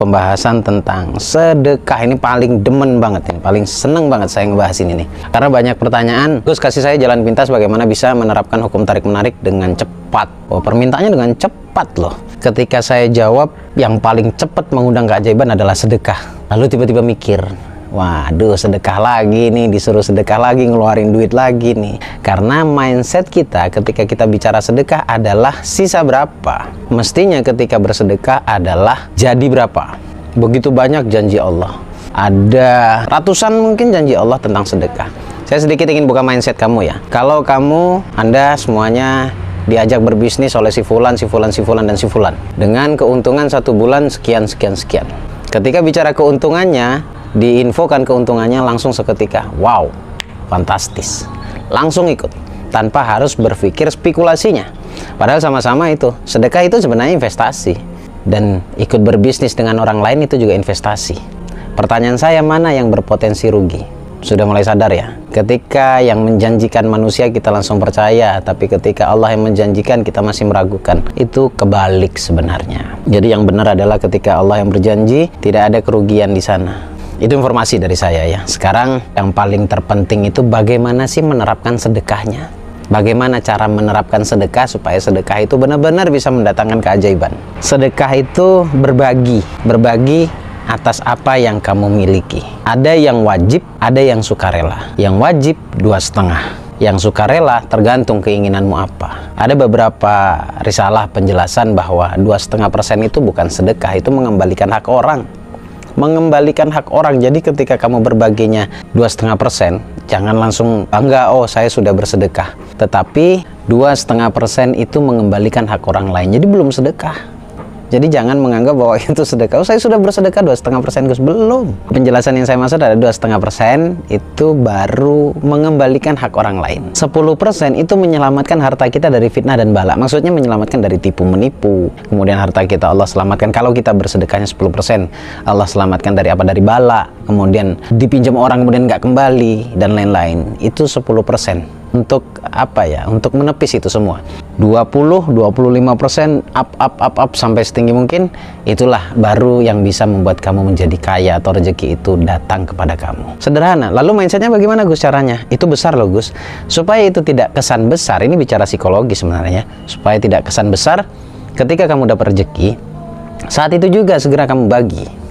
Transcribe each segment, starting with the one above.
pembahasan tentang sedekah. Ini paling demen banget, ini paling seneng banget saya ngebahas ini nih, karena banyak pertanyaan. Gus, kasih saya jalan pintas bagaimana bisa menerapkan hukum tarik menarik dengan cepat. Oh, permintaannya dengan cepat loh. Ketika saya jawab yang paling cepat mengundang keajaiban adalah sedekah, lalu tiba-tiba mikir, waduh, sedekah lagi nih, disuruh sedekah lagi, ngeluarin duit lagi nih. Karena mindset kita ketika kita bicara sedekah adalah sisa berapa. Mestinya ketika bersedekah adalah jadi berapa. Begitu banyak janji Allah. Ada ratusan mungkin janji Allah tentang sedekah. Saya sedikit ingin buka mindset kamu ya. Kalau kamu, Anda semuanya diajak berbisnis oleh si fulan, dan si fulan, dengan keuntungan 1 bulan sekian. Ketika bicara keuntungannya, diinfokan keuntungannya langsung seketika, wow, fantastis, langsung ikut tanpa harus berpikir spekulasinya. Padahal sama-sama itu sedekah, itu sebenarnya investasi, dan ikut berbisnis dengan orang lain itu juga investasi. Pertanyaan saya, mana yang berpotensi rugi? Sudah mulai sadar ya? Ketika yang menjanjikan manusia kita langsung percaya, tapi ketika Allah yang menjanjikan kita masih meragukan. Itu kebalik sebenarnya. Jadi yang benar adalah ketika Allah yang berjanji, tidak ada kerugian di sana. Itu informasi dari saya ya. Sekarang yang paling terpenting itu bagaimana sih menerapkan sedekahnya. Bagaimana cara menerapkan sedekah supaya sedekah itu benar-benar bisa mendatangkan keajaiban. Sedekah itu berbagi atas apa yang kamu miliki. Ada yang wajib, ada yang sukarela. Yang wajib 2,5. Yang sukarela tergantung keinginanmu apa. Ada beberapa risalah penjelasan bahwa 2,5% itu bukan sedekah, itu mengembalikan hak orang. Mengembalikan hak orang. Jadi ketika kamu berbaginya 2,5%, jangan langsung enggak, oh saya sudah bersedekah. Tetapi 2,5% itu mengembalikan hak orang lain. Jadi belum sedekah. Jadi jangan menganggap bahwa itu sedekah. Oh, saya sudah bersedekah 2,5%, Gus. Belum. Penjelasan yang saya maksud ada 2,5% itu baru mengembalikan hak orang lain. 10% itu menyelamatkan harta kita dari fitnah dan bala. Maksudnya menyelamatkan dari tipu menipu. Kemudian harta kita Allah selamatkan. Kalau kita bersedekahnya 10%, Allah selamatkan dari apa? Dari bala. Kemudian dipinjam orang kemudian nggak kembali dan lain-lain. Itu 10%. Untuk apa ya? Untuk menepis itu semua. 20-25% up sampai setinggi mungkin, itulah baru yang bisa membuat kamu menjadi kaya atau rezeki itu datang kepada kamu. Sederhana. Lalu mindsetnya bagaimana, Gus, caranya? Itu besar loh, Gus. Supaya itu tidak kesan besar, ini bicara psikologi sebenarnya. Supaya tidak kesan besar, ketika kamu dapat rezeki, saat itu juga segera kamu bagi.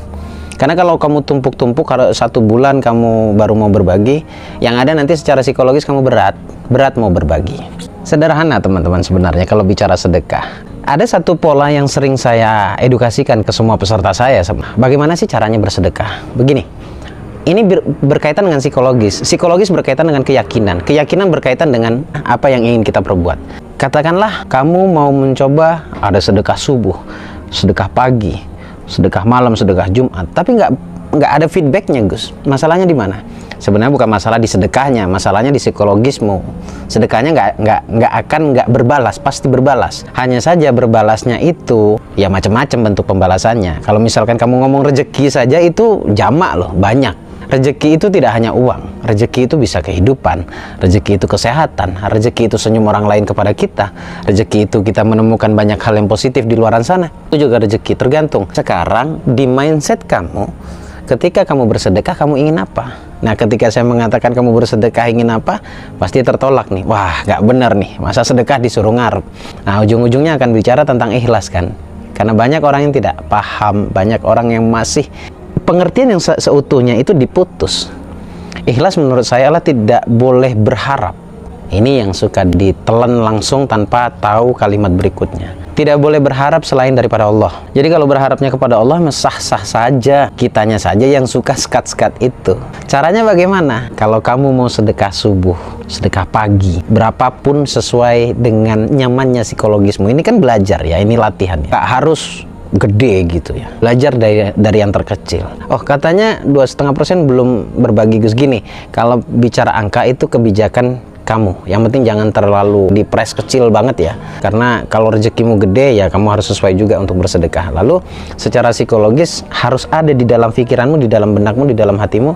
Karena kalau kamu tumpuk-tumpuk, kalau 1 bulan kamu baru mau berbagi, yang ada nanti secara psikologis kamu berat mau berbagi. Sederhana teman-teman sebenarnya kalau bicara sedekah. Ada satu pola yang sering saya edukasikan ke semua peserta saya. Bagaimana sih caranya bersedekah? Begini, ini berkaitan dengan psikologis. Psikologis berkaitan dengan keyakinan. Keyakinan berkaitan dengan apa yang ingin kita perbuat. Katakanlah kamu mau mencoba ada sedekah subuh, sedekah pagi, sedekah malam, sedekah Jumat, tapi nggak ada feedbacknya, Gus. Masalahnya di mana? Sebenarnya bukan masalah di sedekahnya, masalahnya di psikologismu. Sedekahnya nggak berbalas, pasti berbalas. Hanya saja berbalasnya itu ya macam-macam bentuk pembalasannya. Kalau misalkan kamu ngomong rezeki saja itu jamak loh, banyak. Rezeki itu tidak hanya uang, rezeki itu bisa kehidupan, rezeki itu kesehatan, rezeki itu senyum orang lain kepada kita, rezeki itu kita menemukan banyak hal yang positif di luaran sana. Itu juga rezeki, tergantung. Sekarang di mindset kamu, ketika kamu bersedekah kamu ingin apa? Nah, ketika saya mengatakan kamu bersedekah ingin apa, pasti tertolak nih. Wah, nggak benar nih, masa sedekah disuruh ngarep. Nah, ujung-ujungnya akan bicara tentang ikhlas kan? Karena banyak orang yang tidak paham, banyak orang yang masih pengertian yang seutuhnya itu diputus. Ikhlas menurut saya adalah tidak boleh berharap. Ini yang suka ditelan langsung tanpa tahu kalimat berikutnya. Tidak boleh berharap selain daripada Allah. Jadi kalau berharapnya kepada Allah sah-sah saja, kitanya saja yang suka skat-skat itu. Caranya bagaimana? Kalau kamu mau sedekah subuh, sedekah pagi, berapapun sesuai dengan nyamannya psikologismu. Ini kan belajar ya, ini latihan ya. Tak harus gede gitu ya, belajar dari yang terkecil. Oh, katanya 2,5% belum berbagi, Gus. Gini, kalau bicara angka itu kebijakan kamu, yang penting jangan terlalu dipres kecil banget ya, karena kalau rezekimu gede ya kamu harus sesuai juga untuk bersedekah. Lalu secara psikologis harus ada di dalam pikiranmu, di dalam benakmu, di dalam hatimu,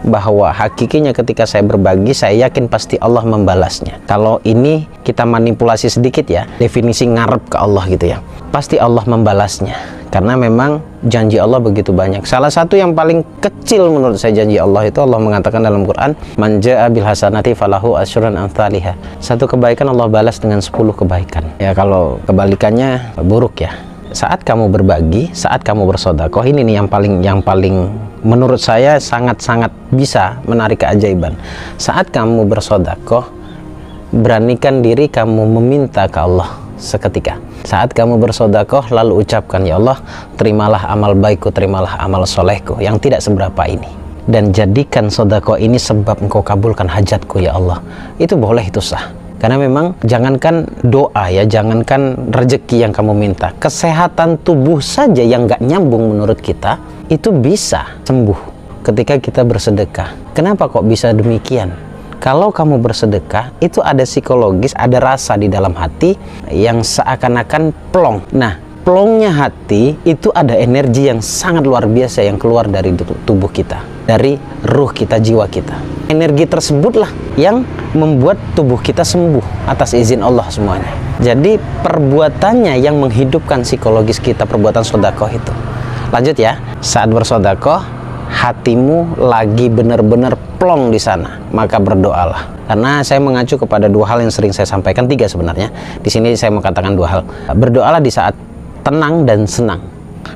bahwa hakikinya ketika saya berbagi, saya yakin pasti Allah membalasnya. Kalau ini kita manipulasi sedikit ya, definisi ngarep ke Allah gitu ya, pasti Allah membalasnya, karena memang janji Allah begitu banyak. Salah satu yang paling kecil menurut saya janji Allah itu, Allah mengatakan dalam Quran, man jaa bil hasanati falahu asyrun amsalihha. Satu kebaikan Allah balas dengan 10 kebaikan. Ya kalau kebalikannya buruk ya. Saat kamu berbagi, saat kamu bersedekah, ini nih yang paling menurut saya sangat-sangat bisa menarik keajaiban. Saat kamu bersedekah, beranikan diri kamu meminta ke Allah seketika. Saat kamu bersedekah, lalu ucapkan, ya Allah, terimalah amal baikku, terimalah amal solehku yang tidak seberapa ini, dan jadikan sedekah ini sebab engkau kabulkan hajatku ya Allah. Itu boleh, itu sah. Karena memang jangankan doa ya, jangankan rezeki yang kamu minta, kesehatan tubuh saja yang nggak nyambung menurut kita itu bisa sembuh ketika kita bersedekah. Kenapa kok bisa demikian? Kalau kamu bersedekah itu ada psikologis, ada rasa di dalam hati yang seakan-akan plong. Nah, plongnya hati itu ada energi yang sangat luar biasa yang keluar dari tubuh kita, dari ruh kita, jiwa kita. Energi tersebutlah yang membuat tubuh kita sembuh atas izin Allah semuanya. Jadi perbuatannya yang menghidupkan psikologis kita, perbuatan sedekah itu. Lanjut ya, saat bersedekah hatimu lagi benar-benar plong di sana, maka berdoalah. Karena saya mengacu kepada 2 hal yang sering saya sampaikan, 3 sebenarnya. Di sini saya mau katakan 2 hal. Berdoalah di saat tenang dan senang.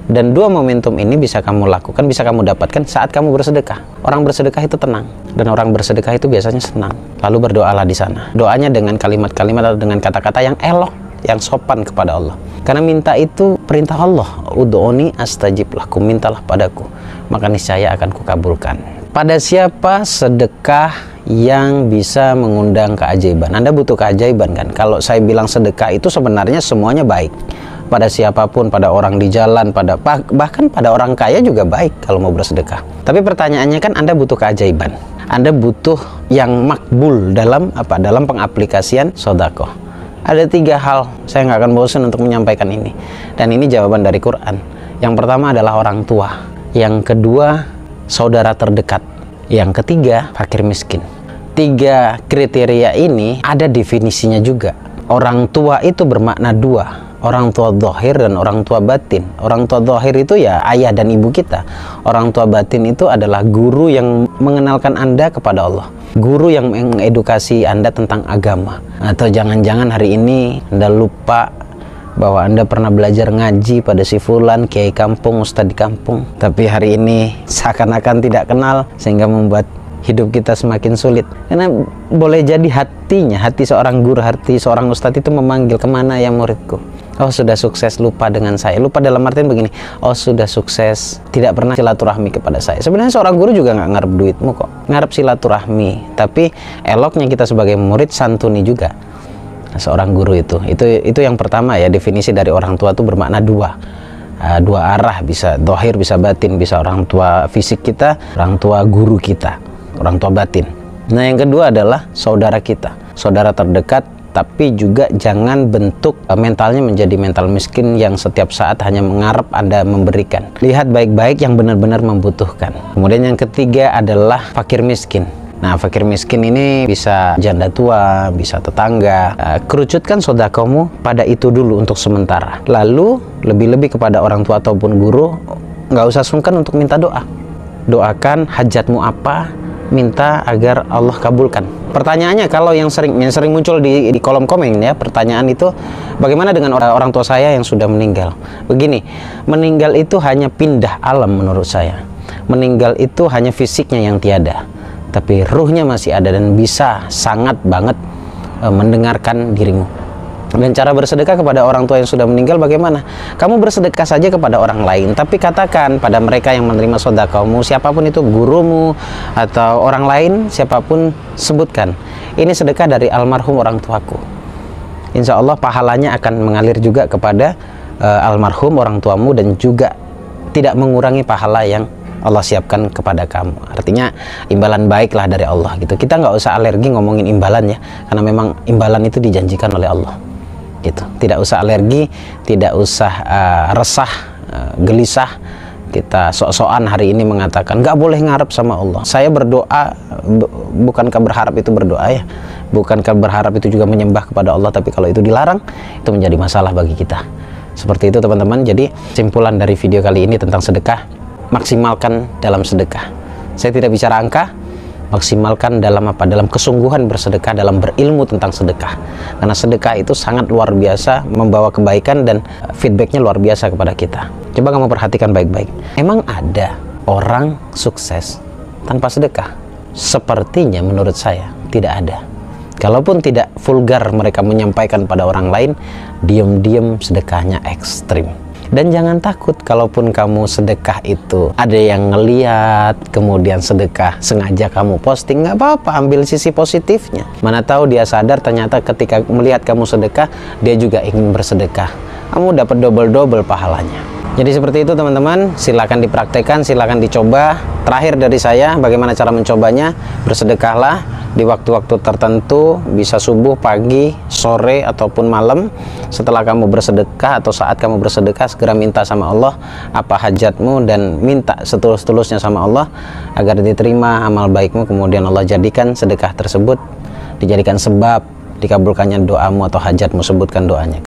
Dan 2 momentum ini bisa kamu lakukan, bisa kamu dapatkan saat kamu bersedekah. Orang bersedekah itu tenang, dan orang bersedekah itu biasanya senang. Lalu berdoalah di sana. Doanya dengan kalimat-kalimat atau dengan kata-kata yang elok, yang sopan kepada Allah. Karena minta itu perintah Allah. Ud'uni astajib lakum, mintalah padaku, maka niscaya akan kukabulkan. Pada siapa sedekah yang bisa mengundang keajaiban? Anda butuh keajaiban kan? Kalau saya bilang sedekah itu sebenarnya semuanya baik. Pada siapapun, pada orang di jalan, bahkan pada orang kaya juga baik kalau mau bersedekah. Tapi pertanyaannya kan Anda butuh keajaiban. Anda butuh yang makbul dalam apa? Dalam pengaplikasian sedekah. Ada 3 hal, saya nggak akan bosan untuk menyampaikan ini. Dan ini jawaban dari Quran. Yang pertama adalah orang tua. Yang kedua, saudara terdekat. Yang ketiga, fakir miskin. 3 kriteria ini ada definisinya juga. Orang tua itu bermakna 2. Orang tua zahir dan orang tua batin. Orang tua zahir itu ya ayah dan ibu kita. Orang tua batin itu adalah guru yang mengenalkan Anda kepada Allah, guru yang mengedukasi Anda tentang agama. Atau jangan-jangan hari ini Anda lupa bahwa Anda pernah belajar ngaji pada si fulan, kiai kampung, ustadz di kampung, tapi hari ini seakan-akan tidak kenal, sehingga membuat hidup kita semakin sulit. Karena boleh jadi hati seorang guru, hati seorang ustadz itu memanggil, kemana ya muridku? Oh sudah sukses, lupa dengan saya. Lupa dalam artian begini, oh sudah sukses, tidak pernah silaturahmi kepada saya. Sebenarnya seorang guru juga nggak ngarep duitmu kok, ngarep silaturahmi. Tapi eloknya kita sebagai murid santuni juga seorang guru itu yang pertama ya. Definisi dari orang tua itu bermakna 2 arah, bisa zahir, bisa batin, bisa orang tua fisik kita, orang tua guru kita, orang tua batin. Nah yang kedua adalah saudara kita, saudara terdekat. Tapi juga jangan bentuk mentalnya menjadi mental miskin yang setiap saat hanya mengharap Anda memberikan. Lihat baik-baik yang benar-benar membutuhkan. Kemudian yang ketiga adalah fakir miskin. Nah, fakir miskin ini bisa janda tua, bisa tetangga. Kerucutkan sedekahmu pada itu dulu untuk sementara. Lalu lebih-lebih kepada orang tua ataupun guru, nggak usah sungkan untuk minta doa. Doakan hajatmu apa, minta agar Allah kabulkan. Pertanyaannya, kalau yang sering muncul di kolom komen ya, pertanyaan itu, bagaimana dengan orang tua saya yang sudah meninggal? Begini, meninggal itu hanya pindah alam menurut saya. Meninggal itu hanya fisiknya yang tiada, tapi ruhnya masih ada dan bisa sangat banget mendengarkan dirimu. Dan cara bersedekah kepada orang tua yang sudah meninggal bagaimana? Kamu bersedekah saja kepada orang lain, tapi katakan pada mereka yang menerima sedekahmu, siapapun itu, gurumu atau orang lain, siapapun, sebutkan, ini sedekah dari almarhum orang tuaku. Insya Allah pahalanya akan mengalir juga kepada almarhum orang tuamu, dan juga tidak mengurangi pahala yang Allah siapkan kepada kamu. Artinya imbalan baiklah dari Allah gitu. Kita nggak usah alergi ngomongin imbalan ya, karena memang imbalan itu dijanjikan oleh Allah gitu. Tidak usah alergi, tidak usah resah, gelisah kita sok-sokan hari ini mengatakan nggak boleh ngarep sama Allah. Saya berdoa, bukankah berharap itu berdoa ya? Bukankah berharap itu juga menyembah kepada Allah? Tapi kalau itu dilarang, itu menjadi masalah bagi kita. Seperti itu teman-teman. Jadi simpulan dari video kali ini tentang sedekah, maksimalkan dalam sedekah. Saya tidak bicara angka, maksimalkan dalam apa? Dalam kesungguhan bersedekah, dalam berilmu tentang sedekah. Karena sedekah itu sangat luar biasa, membawa kebaikan dan feedbacknya luar biasa kepada kita. Coba kamu perhatikan baik-baik. Emang ada orang sukses tanpa sedekah? Sepertinya menurut saya tidak ada. Kalaupun tidak vulgar mereka menyampaikan pada orang lain, diam-diam sedekahnya ekstrim. Dan jangan takut kalaupun kamu sedekah itu ada yang ngeliat, kemudian sedekah sengaja kamu posting, nggak apa-apa, ambil sisi positifnya. Mana tahu dia sadar ternyata ketika melihat kamu sedekah, dia juga ingin bersedekah. Kamu dapat double-double pahalanya. Jadi seperti itu teman-teman, silakan dipraktekkan, silakan dicoba. Terakhir dari saya, bagaimana cara mencobanya? Bersedekahlah di waktu-waktu tertentu, bisa subuh, pagi, sore, ataupun malam. Setelah kamu bersedekah atau saat kamu bersedekah, segera minta sama Allah apa hajatmu dan minta setulus-tulusnya sama Allah agar diterima amal baikmu. Kemudian Allah jadikan sedekah tersebut dijadikan sebab dikabulkannya doamu atau hajatmu. Sebutkan doanya.